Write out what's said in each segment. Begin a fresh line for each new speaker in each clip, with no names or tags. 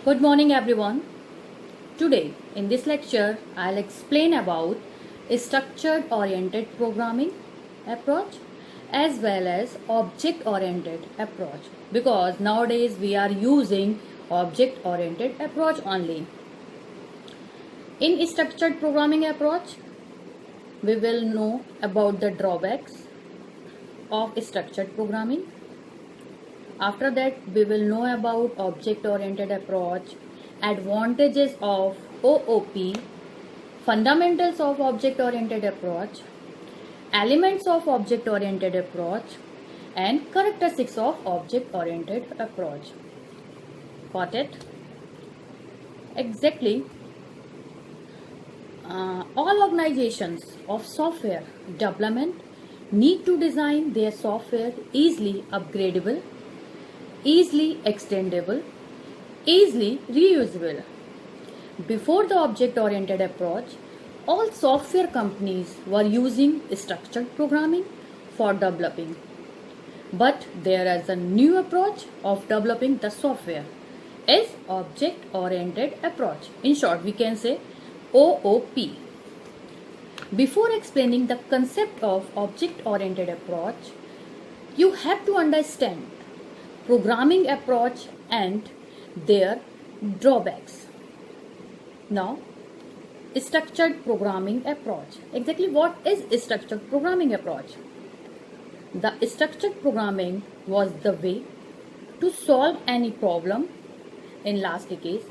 Good morning everyone. Today in this lecture I'll explain about a structured oriented programming approach as well as object oriented approach because nowadays we are using object oriented approach only. In structured programming approach we will know about the drawbacks of structured programming. After that, we will know about object-oriented approach, advantages of OOP, fundamentals of object-oriented approach, elements of object-oriented approach, and characteristics of object-oriented approach. Got it? Exactly. All organizations of software development need to design their software easily upgradable, easily extendable, easily reusable. Before the object-oriented approach, all software companies were using structured programming for developing. But there is a new approach of developing the software is object-oriented approach. In short, we can say OOP. Before explaining the concept of object-oriented approach, you have to understand programming approach and their drawbacks. Now, structured programming approach. Exactly what is structured programming approach? The structured programming was the way to solve any problem. In last case,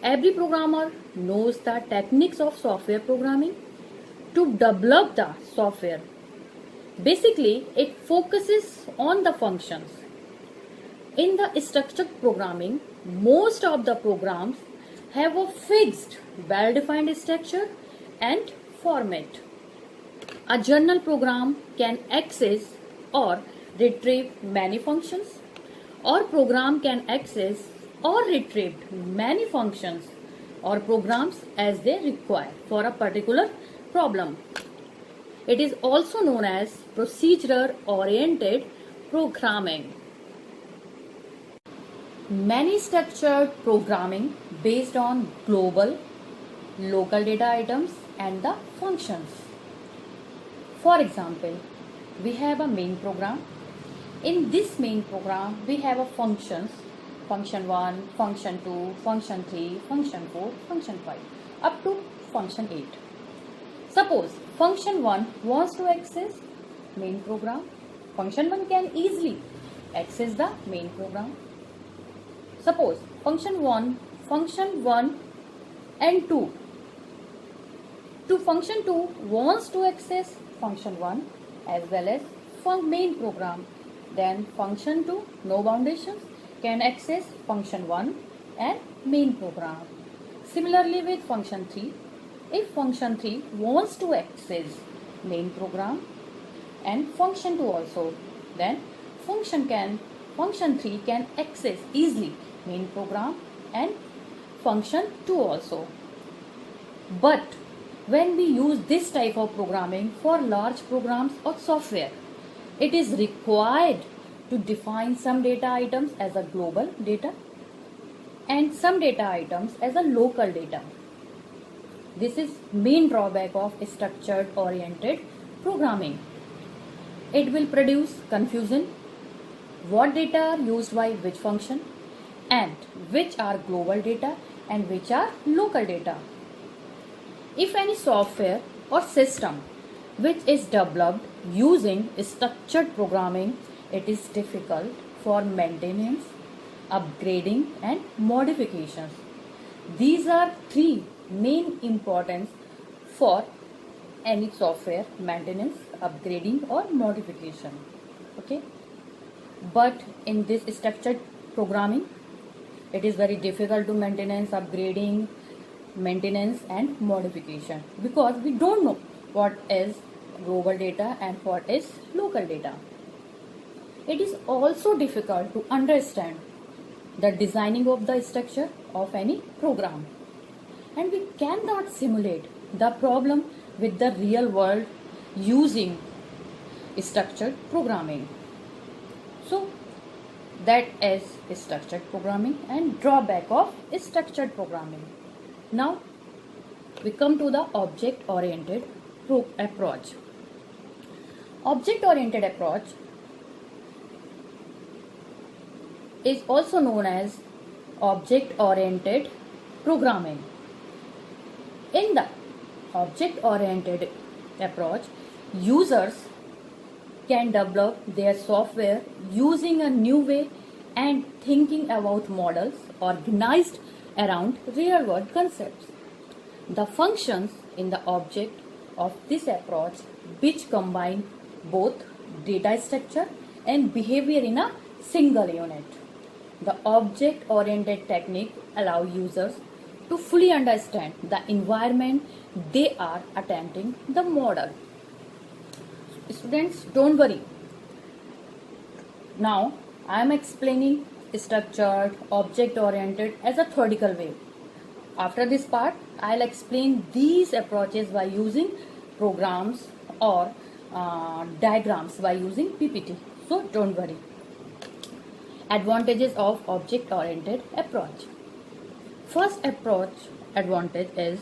every programmer knows the techniques of software programming to develop the software. Basically, it focuses on the functions. In the structured programming, most of the programs have a fixed, well-defined structure and format. A journal program can access or retrieve many functions, or program can access or retrieve many functions or programs as they require for a particular problem. It is also known as procedure-oriented programming. Many structured programming based on global, local data items and the functions. For example, we have a main program. In this main program, we have a functions, function 1, function 2, function 3, function 4, function 5, up to function 8. Suppose function 1 wants to access main program. Function 1 can easily access the main program. Suppose function 1 and 2. Function 2 wants to access function 1 as well as main program. Then function 2, no foundations, can access function 1 and main program. Similarly with function 3, if function 3 wants to access main program and function 2 also, then function 3 can access easily main program and function 2 also. But when we use this type of programming for large programs or software, it is required to define some data items as a global data and some data items as a local data. This is main drawback of structured oriented programming. It will produce confusion. What data are used by which function and which are global data and which are local data. If any software or system which is developed using structured programming, it is difficult for maintenance, upgrading and modifications. These are three main importance for any software maintenance, upgrading or modification. Okay, but in this structured programming, it is very difficult to maintenance, upgrading, maintenance and modification because we don't know what is global data and what is local data. It is also difficult to understand the designing of the structure of any program, and we cannot simulate the problem with the real world using structured programming. So That is structured programming and drawback of structured programming. Now we come to the object oriented approach. Object oriented approach is also known as object oriented programming. In the object oriented approach, users can develop their software using a new way and thinking about models organized around real world concepts. The functions in the object of this approach, which combine both data structure and behavior in a single unit. The object oriented technique allows users to fully understand the environment they are attempting the model. Students, don't worry. Now I am explaining structured object oriented as a theoretical way. After this part, I'll explain these approaches by using programs or diagrams by using PPT. So don't worry. Advantages of object oriented approach. First approach advantage is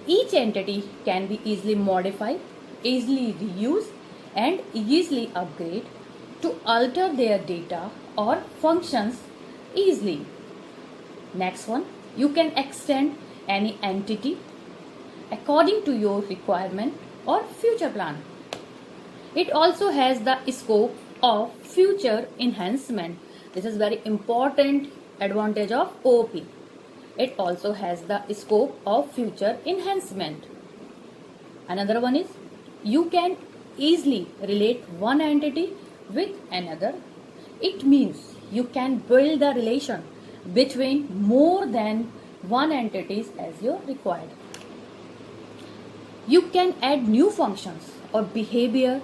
each entity can be easily modified, easily reused and easily upgrade to alter their data or functions easily. Next one, you can extend any entity according to your requirement or future plan. It also has the scope of future enhancement. This is very important advantage of OOP. It also has the scope of future enhancement. Another one is you can easily relate one entity with another. It means you can build the relation between more than one entities as you required. You can add new functions or behavior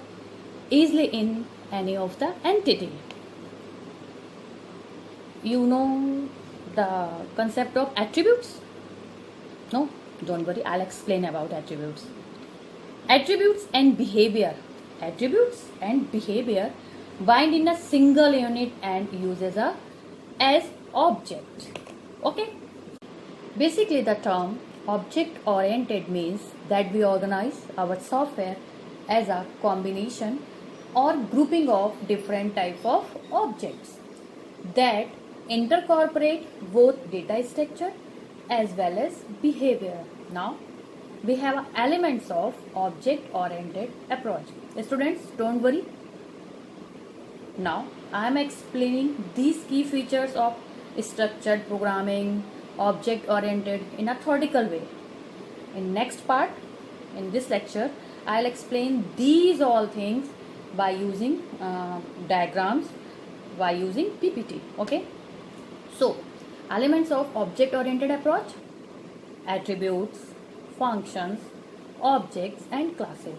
easily in any of the entity. You know the concept of attributes? No, don't worry, I'll explain about attributes. Attributes and behavior bind in a single unit and uses as object. Okay, basically the term object oriented means that we organize our software as a combination or grouping of different type of objects that incorporate both data structure as well as behavior. Now we have elements of object oriented approach. Students, don't worry. Now I am explaining these key features of structured programming, object oriented in a theoretical way. In next part, in this lecture, I'll explain these all things by using diagrams, by using PPT. Okay. So, elements of object oriented approach: attributes, functions, objects and classes.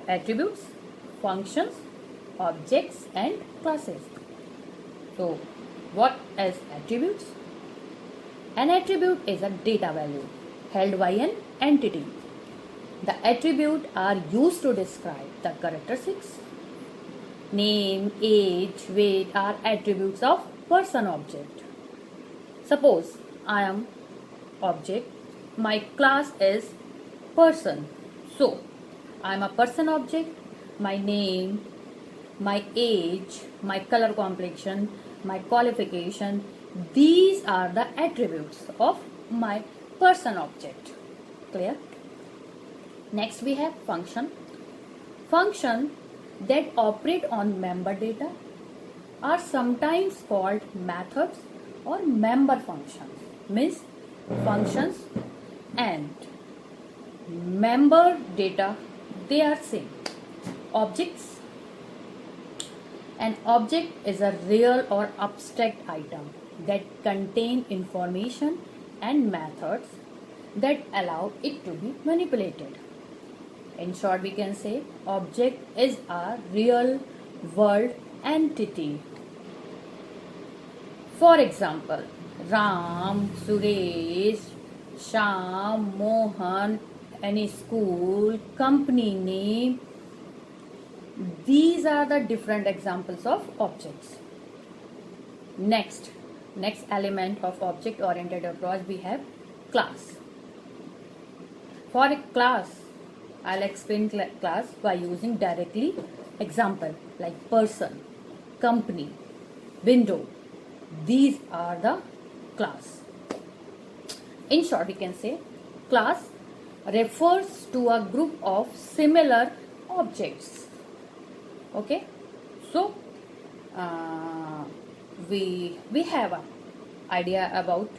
Attributes, functions, objects and classes. So, what is attributes? An attribute is a data value held by an entity. The attributes are used to describe the characteristics. Name, age, weight are attributes of person object. Suppose I am object, my class is person. So I am a person object, my name, my age, my color complexion, my qualification, these are the attributes of my person object. Clear? Next we have function. Function that operate on member data are sometimes called methods or member functions. Means functions and member data, they are same. Objects. An object is a real or abstract item that contain information and methods that allow it to be manipulated. In short, we can say object is a real world entity. For example, Ram, Suresh, Sham, Mohan, any school, company name. These are the different examples of objects. Next element of object oriented approach, we have class. For a class, I'll explain class by using directly example like person, company, window. These are the class. In short, we can say class refers to a group of similar objects. Okay, so we have an idea about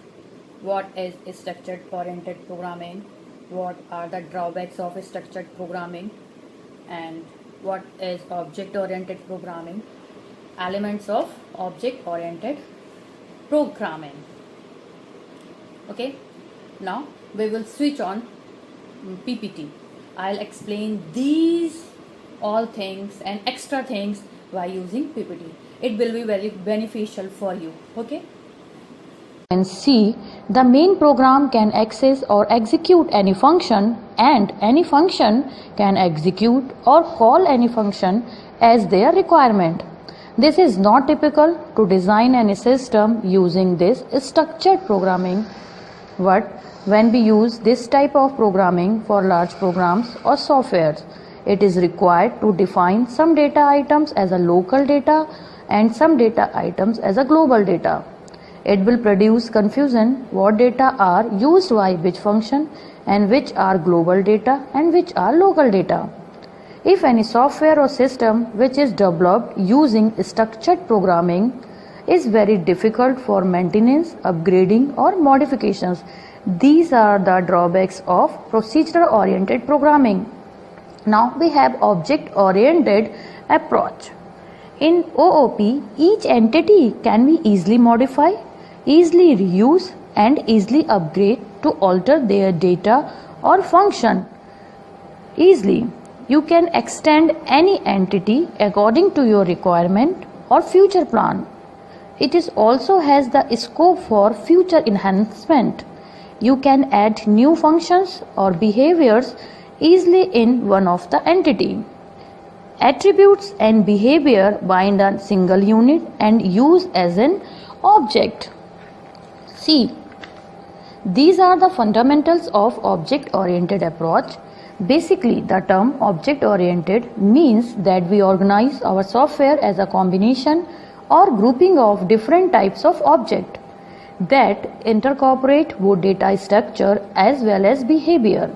what is structured oriented programming, what are the drawbacks of structured programming, and what is object oriented programming, elements of object oriented programming. Okay, now we will switch on PPT. I'll explain these all things and extra things by using PPT. It will be very beneficial for you. Okay,
And C. The main program can access or execute any function, and any function can execute or call any function as their requirement. This is not typical to design any system using this structured programming, but when we use this type of programming for large programs or softwares, it is required to define some data items as a local data and some data items as a global data. It will produce confusion what data are used by which function and which are global data and which are local data. If any software or system which is developed using structured programming is very difficult for maintenance, upgrading or modifications, these are the drawbacks of procedural oriented programming. Now we have object oriented approach. In OOP, each entity can be easily modified, easily reuse and easily upgrade to alter their data or function easily. You can extend any entity according to your requirement or future plan. It is also has the scope for future enhancement. You can add new functions or behaviors easily in one of the entity. Attributes and behavior bind a single unit and use as an object. C. These are the fundamentals of object-oriented approach. Basically, the term object-oriented means that we organize our software as a combination or grouping of different types of object that incorporate both data structure as well as behavior.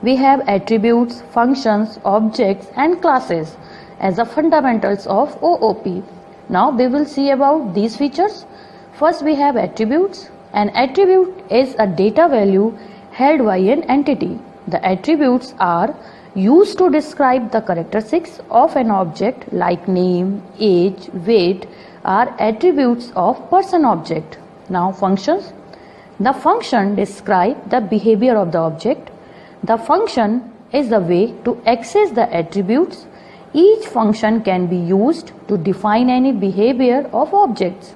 We have attributes, functions, objects and classes as the fundamentals of OOP. Now we will see about these features. First we have attributes. An attribute is a data value held by an entity. The attributes are used to describe the characteristics of an object like name, age, weight are attributes of person object. Now functions. The function describes the behavior of the object. The function is the way to access the attributes. Each function can be used to define any behavior of objects.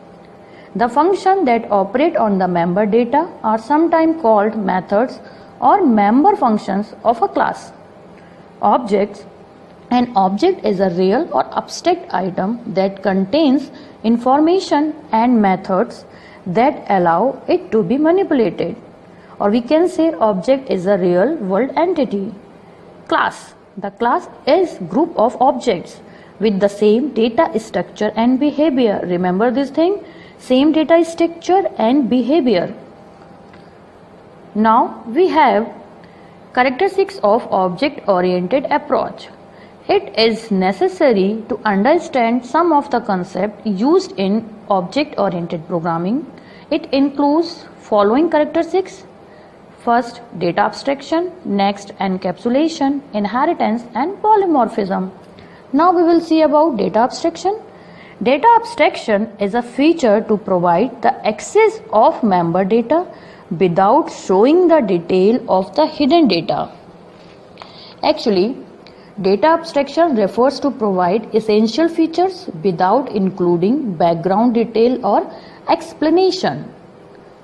The functions that operate on the member data are sometimes called methods or member functions of a class. Objects. An object is a real or abstract item that contains information and methods that allow it to be manipulated. Or we can say object is a real world entity. Class. The class is group of objects with the same data structure and behavior. Remember this thing? Same data structure and behavior. Now we have characteristics of object-oriented approach. It is necessary to understand some of the concepts used in object-oriented programming. It includes following characteristics. First, data abstraction. Next, encapsulation, inheritance and polymorphism. Now we will see about data abstraction. Data abstraction is a feature to provide the access of member data without showing the detail of the hidden data. Actually, data abstraction refers to provide essential features without including background detail or explanation.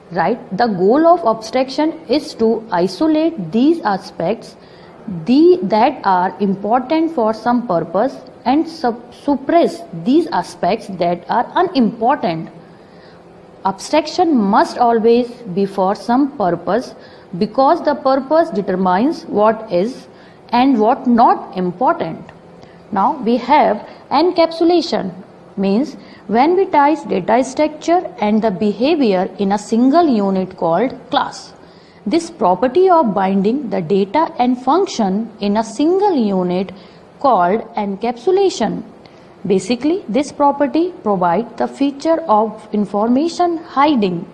Right? The goal of abstraction is to isolate these aspects that are important for some purpose and suppress these aspects that are unimportant. Abstraction must always be for some purpose because the purpose determines what is and what not important. Now we have encapsulation, means when we tie data structure and the behavior in a single unit called class. This property of binding the data and function in a single unit called encapsulation. Basically, this property provides the feature of information hiding.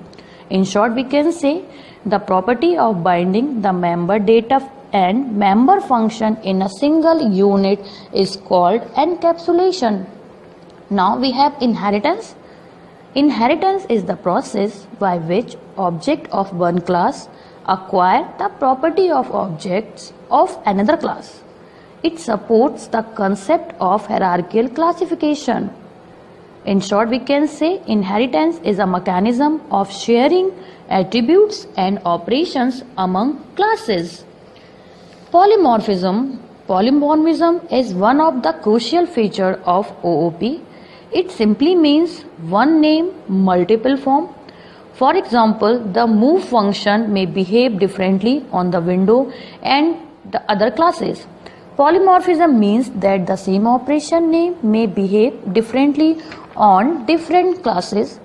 In short, we can say the property of binding the member data and member function in a single unit is called encapsulation. Now we have inheritance. Inheritance is the process by which object of one class acquire the property of objects of another class. It supports the concept of hierarchical classification. In short, we can say inheritance is a mechanism of sharing attributes and operations among classes. Polymorphism. Polymorphism is one of the crucial features of OOP. It simply means one name, multiple form. For example, the move function may behave differently on the window and the other classes. Polymorphism means that the same operation name may behave differently on different classes.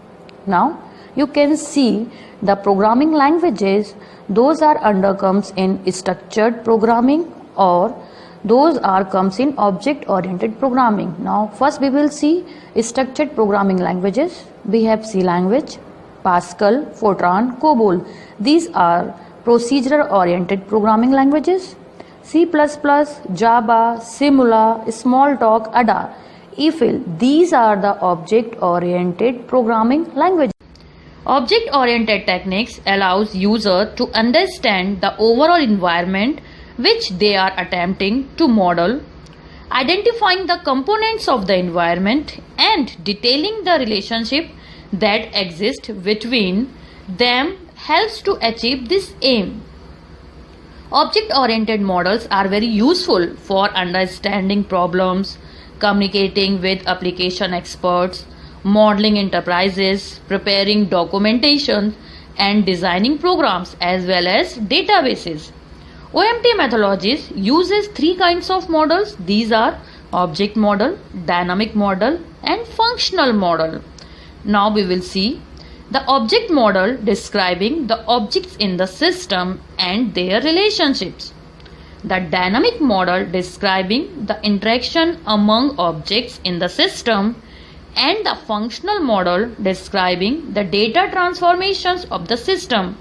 Now, you can see the programming languages, those are comes in structured programming or those are comes in object-oriented programming. Now, first we will see structured programming languages. We have C language, Pascal, Fortran, COBOL. These are procedural-oriented programming languages. C++, Java, Simula, Smalltalk, Ada, EFL. These are the object-oriented programming languages. Object-oriented techniques allows user to understand the overall environment which they are attempting to model, identifying the components of the environment and detailing the relationship that exists between them helps to achieve this aim. Object-oriented models are very useful for understanding problems, communicating with application experts, modeling enterprises, preparing documentation, and designing programs as well as databases. OMT methodologies uses three kinds of models. These are object model, dynamic model, and functional model. Now we will see the object model describing the objects in the system and their relationships. The dynamic model describing the interaction among objects in the system, and the functional model describing the data transformations of the system.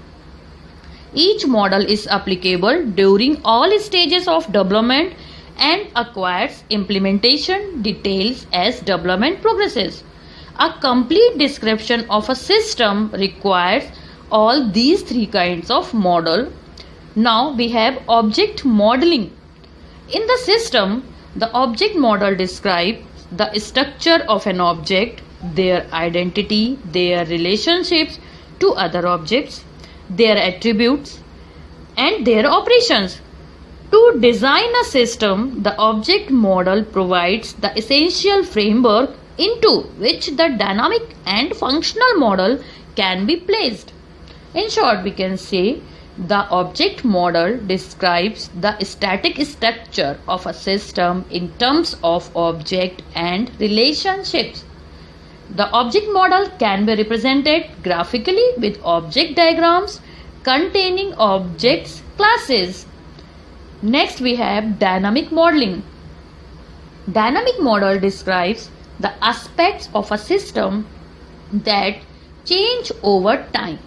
Each model is applicable during all stages of development and acquires implementation details as development progresses. A complete description of a system requires all these three kinds of model. Now we have object modeling. In the system, the object model describes the structure of an object, their identity, their relationships to other objects, their attributes, and their operations. To design a system, the object model provides the essential framework into which the dynamic and functional model can be placed. In short, we can say the object model describes the static structure of a system in terms of object and relationships. The object model can be represented graphically with object diagrams containing objects classes. Next we have dynamic modeling. Dynamic model describes the aspects of a system that change over time.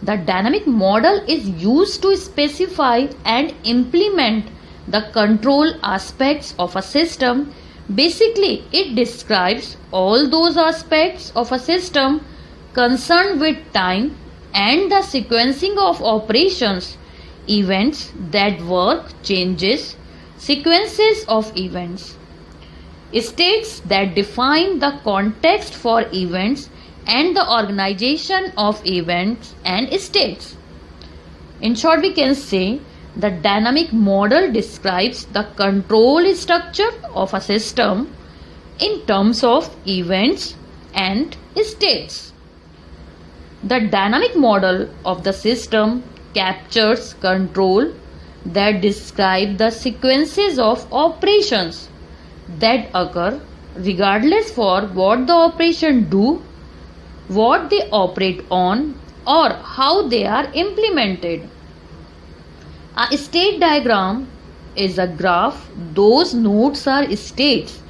The dynamic model is used to specify and implement the control aspects of a system. Basically, it describes all those aspects of a system concerned with time and the sequencing of operations, events that work, changes, sequences of events, states that define the context for events and the organization of events and states. In short, we can say the dynamic model describes the control structure of a system in terms of events and states. The dynamic model of the system captures control that describe the sequences of operations that occur regardless for what the operation do, what they operate on, or how they are implemented. A state diagram is a graph. Those nodes are states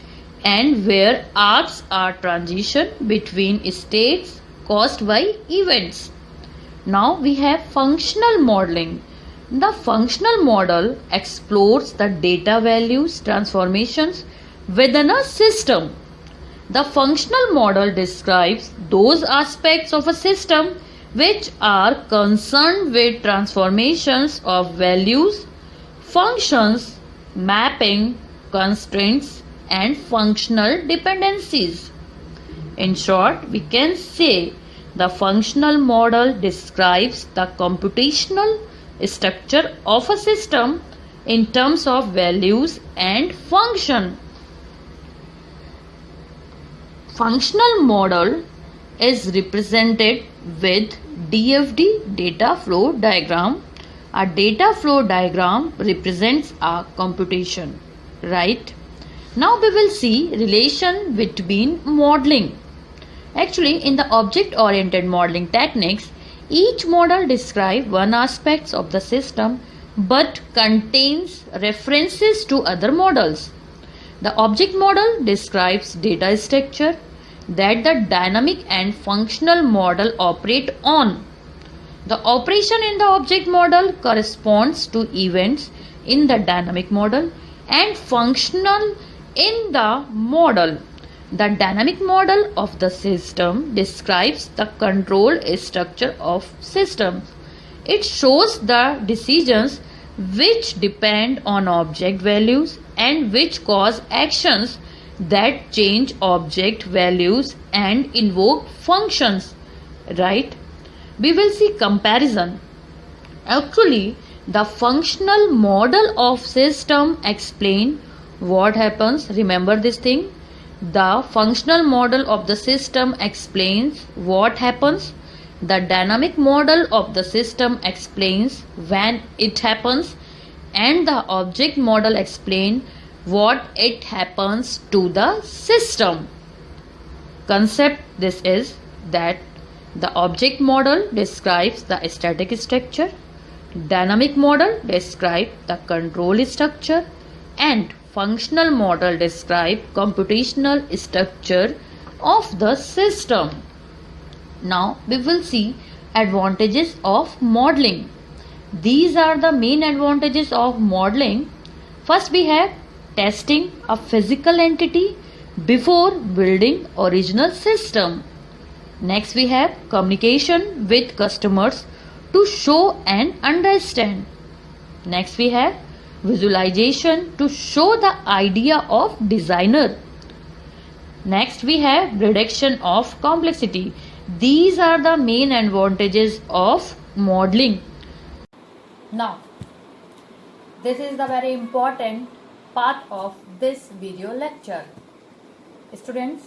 and where arcs are transition between states caused by events. Now we have functional modeling. The functional model explores the data values transformations within a system. The functional model describes those aspects of a system which are concerned with transformations of values, functions, mapping, constraints, and functional dependencies. In short, we can say the functional model describes the computational structure of a system in terms of values and function. Functional model is represented with DFD data flow diagram. A data flow diagram represents a computation, right? Now we will see relation between modeling. Actually, in the object-oriented modeling techniques, each model describes one aspect of the system but contains references to other models. The object model describes data structure that the dynamic and functional model operate on. The operation in the object model corresponds to events in the dynamic model and functional in the model. The dynamic model of the system describes the control structure of systems. It shows the decisions which depend on object values and which cause actions that change object values and invoke functions, right? We will see comparison. Actually, the functional model of system explain what happens. Remember this thing. The functional model of the system explains what happens. The dynamic model of the system explains when it happens, and the object model explains what it happens to the system. Concept this is that the object model describes the static structure, dynamic model describes the control structure, and functional model describes computational structure of the system. Now we will see advantages of modeling. These are the main advantages of modeling. First, we have testing a physical entity before building original system. Next, we have communication with customers to show and understand. Next, we have visualization to show the idea of designer. Next, we have reduction of complexity. These are the main advantages of modeling.
Now, this is the very important part of this video lecture. Students,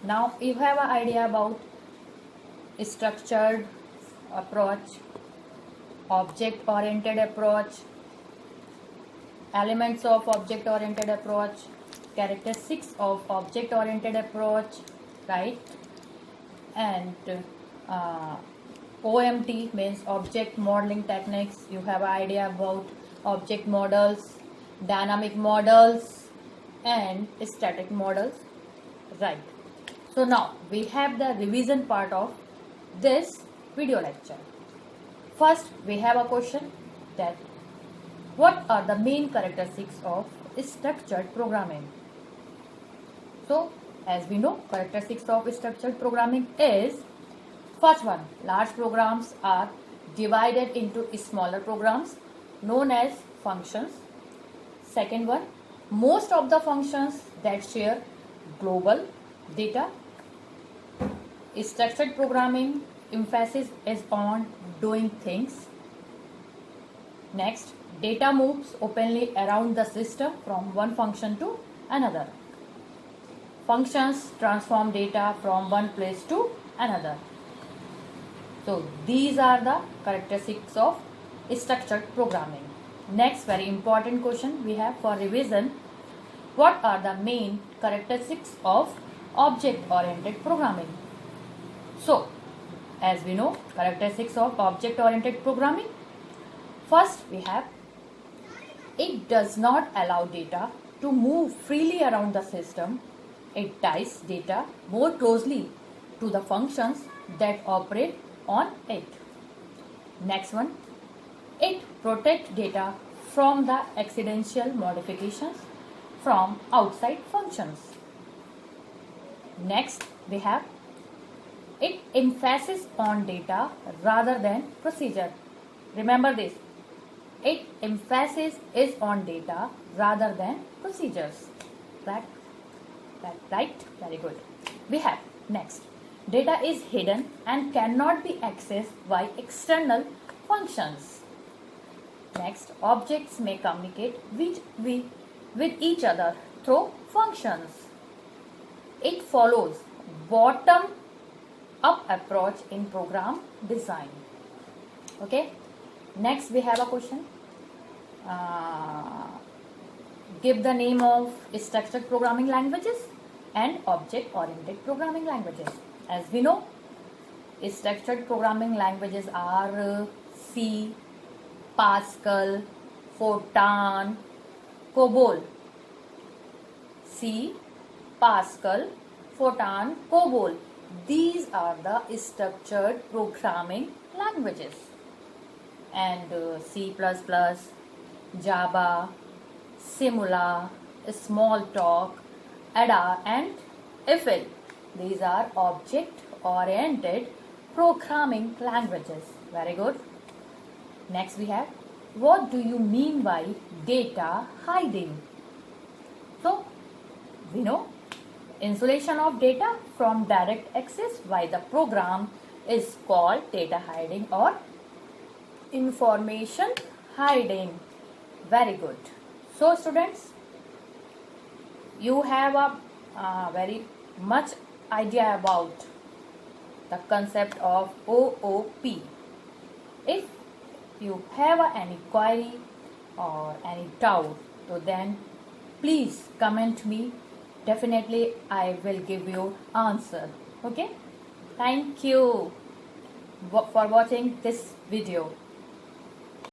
now you have an idea about structured approach, object-oriented approach, elements of object-oriented approach, characteristics of object-oriented approach, right? And OMT means object modeling techniques. You have an idea about object models, dynamic models, and static models, right? So now we have the revision part of this video lecture. First, we have a question that what are the main characteristics of structured programming? So, as we know, characteristics of structured programming is, first one, large programs are divided into smaller programs known as functions. Second one, most of the functions that share global data. Structured programming emphasis is on doing things. Next, data moves openly around the system from one function to another. Functions transform data from one place to another. So these are the characteristics of structured programming. Next very important question we have for revision. What are the main characteristics of object-oriented programming? So, as we know, characteristics of object-oriented programming. First, we have it does not allow data to move freely around the system. It ties data more closely to the functions that operate on it. Next one, it protects data from the accidental modifications from outside functions. Next, we have it emphasis on data rather than procedure. Remember this. It emphasis is on data rather than procedures. Right? Very good. We have next. Data is hidden and cannot be accessed by external functions. Next, objects may communicate with each other through functions. It follows bottom-up approach in program design. Okay. Next, we have a question. Give the name of structured programming languages and object-oriented programming languages. As we know, structured programming languages are C, Pascal, Fortran, COBOL. C, Pascal, Fortran, COBOL. These are the structured programming languages. And C++, Java, Simula, Smalltalk, Ada and Eiffel. These are object-oriented programming languages. Very good. Next we have, what do you mean by data hiding? So, we know insulation of data from direct access by the program is called data hiding or information hiding. Very good. So students, you have a very much idea about the concept of OOP. If you have any query or any doubt, so then please comment me. Definitely I will give you answer. Okay. Thank you for watching this video.